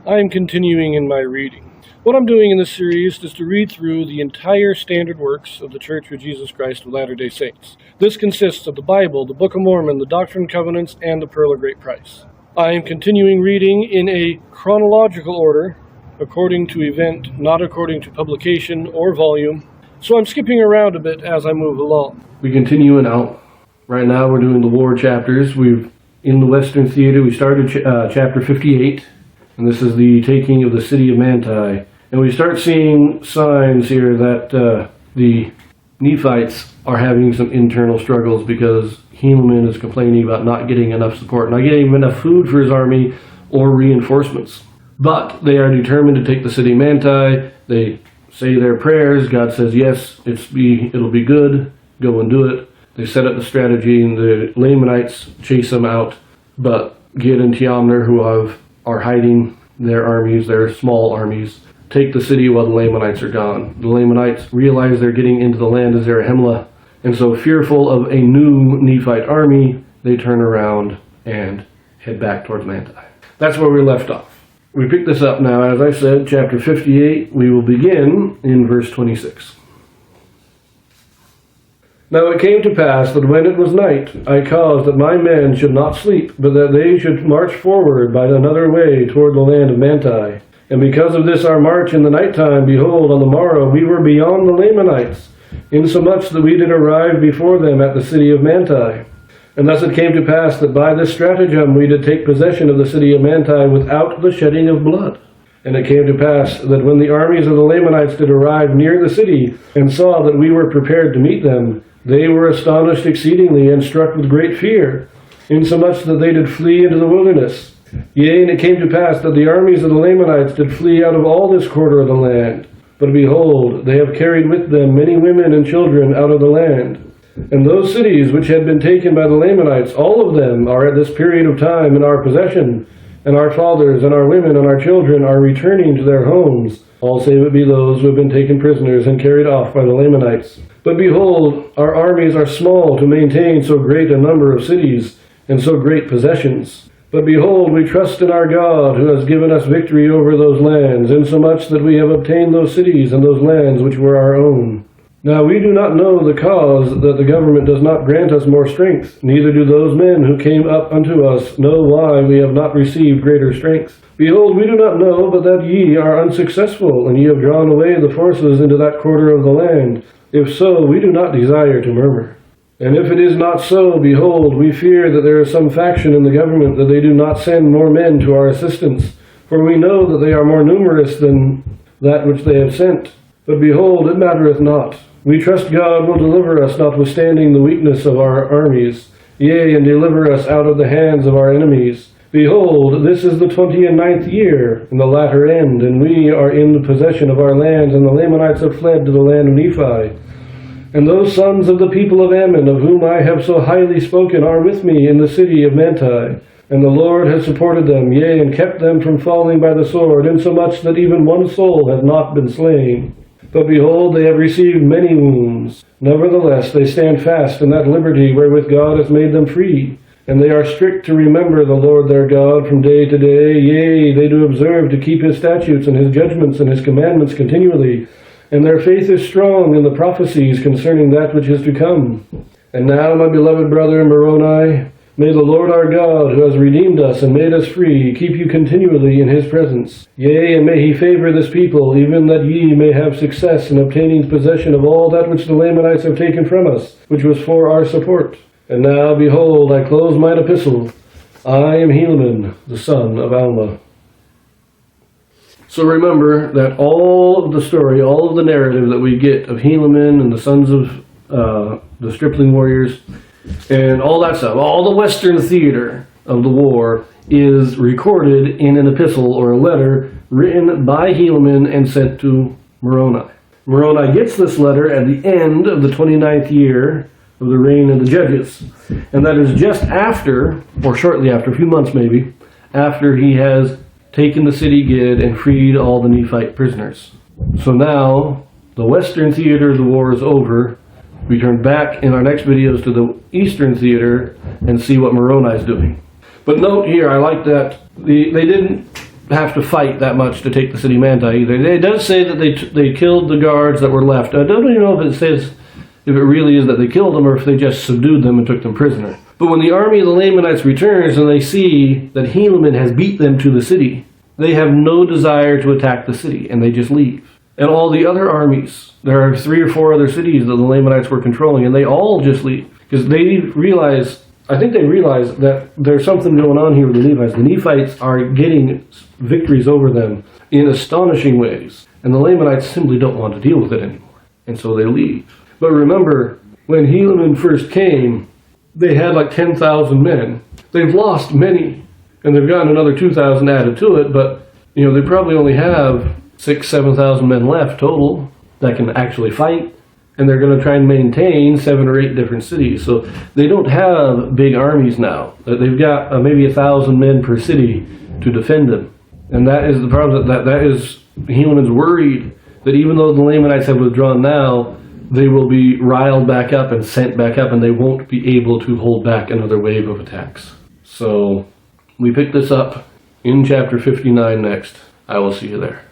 I am continuing in my reading. What I'm doing in this series is to read through the entire standard works of the Church of Jesus Christ of Latter-day Saints. This consists of the Bible, the Book of Mormon, the Doctrine and Covenants, and the Pearl of Great Price. I am continuing reading in a chronological order, according to event, not according to publication or volume, so I'm skipping around a bit as I move along. We continue now. Right now we're doing the war chapters. In the Western Theater, we started chapter 58, and this is the taking of the city of Manti. And we start seeing signs here that the Nephites are having some internal struggles because Helaman is complaining about not getting enough support, not getting enough food for his army or reinforcements. But they are determined to take the city of Manti. They say their prayers. God says, yes, it'll be good. Go and do it. They set up the strategy, and the Lamanites chase them out. But Gid and Teomner, who are hiding their armies, their small armies, take the city while the Lamanites are gone. The Lamanites realize they're getting into the land of Zarahemla, and so fearful of a new Nephite army, they turn around and head back towards Manti. That's where we left off. We pick this up now, as I said, chapter 58. We will begin in verse 26. Now it came to pass that when it was night, I caused that my men should not sleep, but that they should march forward by another way toward the land of Manti. And because of this our march in the night time, behold, on the morrow we were beyond the Lamanites, insomuch that we did arrive before them at the city of Manti. And thus it came to pass that by this stratagem we did take possession of the city of Manti without the shedding of blood. And it came to pass that when the armies of the Lamanites did arrive near the city, and saw that we were prepared to meet them, they were astonished exceedingly, and struck with great fear, insomuch that they did flee into the wilderness. Yea, and it came to pass that the armies of the Lamanites did flee out of all this quarter of the land. But behold, they have carried with them many women and children out of the land. And those cities which had been taken by the Lamanites, all of them are at this period of time in our possession, and our fathers and our women and our children are returning to their homes, all save it be those who have been taken prisoners and carried off by the Lamanites. But behold, our armies are small to maintain so great a number of cities and so great possessions. But behold, we trust in our God, who has given us victory over those lands, insomuch that we have obtained those cities and those lands which were our own. Now we do not know the cause that the government does not grant us more strength, neither do those men who came up unto us know why we have not received greater strength. Behold, we do not know but that ye are unsuccessful, and ye have drawn away the forces into that quarter of the land. If so, we do not desire to murmur. And if it is not so, behold, we fear that there is some faction in the government, that they do not send more men to our assistance. For we know that they are more numerous than that which they have sent. But behold, it mattereth not. We trust God will deliver us, notwithstanding the weakness of our armies, yea, and deliver us out of the hands of our enemies. Behold, this is the 29th year, in the latter end, and we are in the possession of our lands, and the Lamanites have fled to the land of Nephi. And those sons of the people of Ammon, of whom I have so highly spoken, are with me in the city of Manti. And the Lord has supported them, yea, and kept them from falling by the sword, insomuch that even one soul hath not been slain. But behold, they have received many wounds. Nevertheless, they stand fast in that liberty wherewith God hath made them free. And they are strict to remember the Lord their God from day to day. Yea, they do observe to keep his statutes and his judgments and his commandments continually. And their faith is strong in the prophecies concerning that which is to come. And now, my beloved brother Moroni, may the Lord our God, who has redeemed us and made us free, keep you continually in his presence. Yea, and may he favor this people, even that ye may have success in obtaining possession of all that which the Lamanites have taken from us, which was for our support. And now, behold, I close mine epistle. I am Helaman, the son of Alma. So remember that all of the story, all of the narrative that we get of Helaman and the sons of the stripling warriors, and all that stuff, all the Western theater of the war is recorded in an epistle or a letter written by Helaman and sent to Moroni. Moroni gets this letter at the end of the 29th year of the reign of the judges. And that is just after, or shortly after, a few months maybe, after he has taken the city Gid and freed all the Nephite prisoners. So now, the Western theater of the war is over. We turn back in our next videos to the Eastern theater and see what Moroni is doing. But note here, I like that they didn't have to fight that much to take the city of Manti either. It does say that they killed the guards that were left. I don't even know if it says if it really is that they killed them or if they just subdued them and took them prisoner. But when the army of the Lamanites returns and they see that Helaman has beat them to the city, they have no desire to attack the city, and they just leave. And all the other armies, there are 3 or 4 other cities that the Lamanites were controlling, and they all just leave. Because they realize that there's something going on here with the Nephites. The Nephites are getting victories over them in astonishing ways, and the Lamanites simply don't want to deal with it anymore. And so they leave. But remember, when Helaman first came, they had like 10,000 men. They've lost many, and they've gotten another 2,000 added to it, but they probably only have 6,000-7,000 men left total that can actually fight, and they're going to try and maintain 7 or 8 different cities. So they don't have big armies now. They've got maybe 1,000 men per city to defend them, and that is the problem. That is Helaman's worried that even though the Lamanites have withdrawn now, they will be riled back up and sent back up, and they won't be able to hold back another wave of attacks. So we pick this up in chapter 59 next. I will see you there.